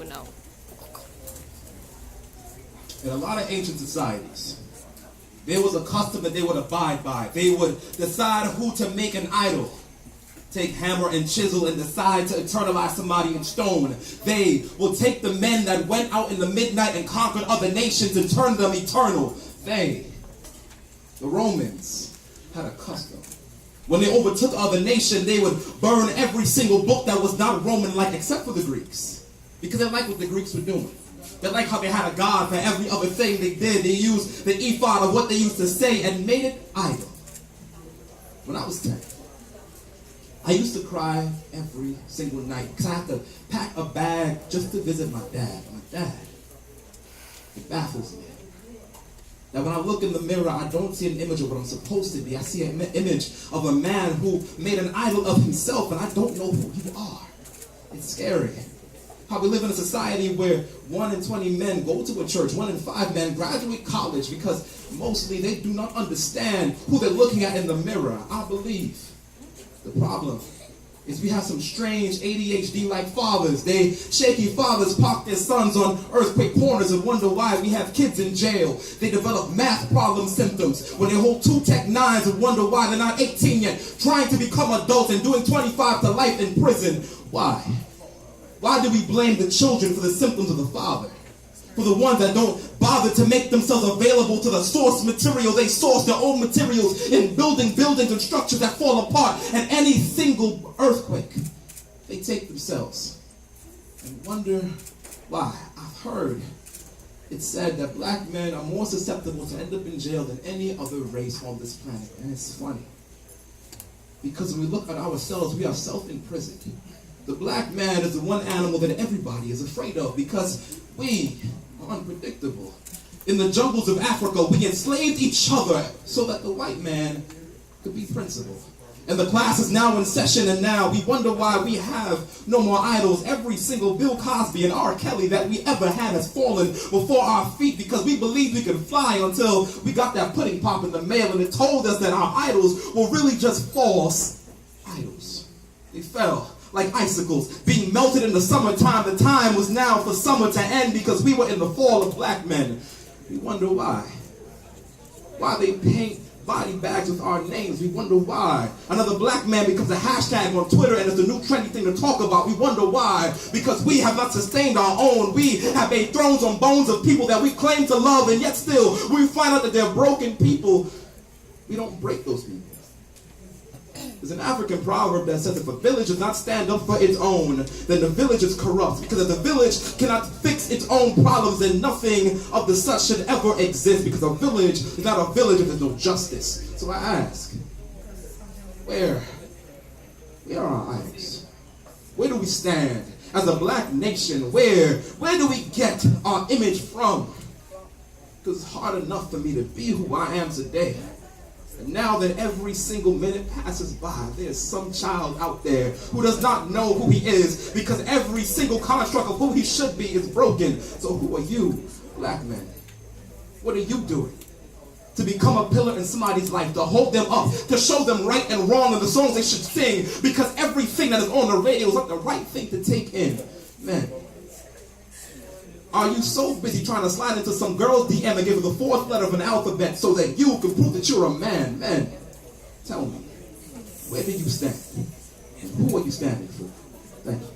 people know. In a lot of ancient societies, there was a custom that they would abide by. They would decide who to make an idol. Take hammer and chisel and decide to eternalize somebody in stone. They will take the men that went out in the midnight and conquered other nations and turn them eternal. They, the Romans, had a custom. When they overtook other nations, they would burn every single book that was not Roman-like except for the Greeks. Because they liked what the Greeks were doing. They liked how they had a god for every other thing they did. They used the ephod of what they used to say and made it idol. When I was 10, I used to cry every single night because I had to pack a bag just to visit my dad. My dad, it baffles me that when I look in the mirror, I don't see an image of what I'm supposed to be. I see an image of a man who made an idol of himself, and I don't know who you are. It's scary. How we live in a society where 1 in 20 men go to a church, 1 in 5 men graduate college because mostly they do not understand who they're looking at in the mirror. I believe the problem is we have some strange ADHD-like fathers. They shaky fathers park their sons on earthquake corners and wonder why we have kids in jail. They develop math problem symptoms when they hold 2 Tech 9s and wonder why they're not 18 yet, trying to become adults and doing 25 to life in prison. Why? Why do we blame the children for the symptoms of the father? For the ones that don't bother to make themselves available to the source material. They source their own materials in buildings and structures that fall apart. And any single earthquake, they take themselves and wonder why. I've heard it said that black men are more susceptible to end up in jail than any other race on this planet. And it's funny. Because when we look at ourselves, we are self-imprisoned. The black man is the one animal that everybody is afraid of because we are unpredictable. In the jungles of Africa, we enslaved each other so that the white man could be principal. And the class is now in session, and now we wonder why we have no more idols. Every single Bill Cosby and R. Kelly that we ever had has fallen before our feet because we believed we could fly until we got that pudding pop in the mail, and it told us that our idols were really just false idols. They fell like icicles being melted in the summertime. The time was now for summer to end because we were in the fall of black men. We wonder why. Why they paint body bags with our names. We wonder why. Another black man becomes a hashtag on Twitter and it's a new trendy thing to talk about. We wonder why. Because we have not sustained our own. We have made thrones on bones of people that we claim to love, and yet still we find out that they're broken people. We don't break those people. There's an African proverb that says if a village does not stand up for its own, then the village is corrupt. Because if the village cannot fix its own problems, then nothing of the such should ever exist. Because a village is not a village if there's no justice. So I ask, where are our idols? Where do we stand as a black nation? Where do we get our image from? Because it's hard enough for me to be who I am today. And now that every single minute passes by, there's some child out there who does not know who he is because every single construct of who he should be is broken. So who are you, black men? What are you doing to become a pillar in somebody's life, to hold them up, to show them right and wrong in the songs they should sing? Because everything that is on the radio is not the right thing to take in. Men, are you so busy trying to slide into some girl's DM and give her the 4th letter of an alphabet so that you can prove that you're a man? Men, tell me, where do you stand? And who are you standing for? Thank you.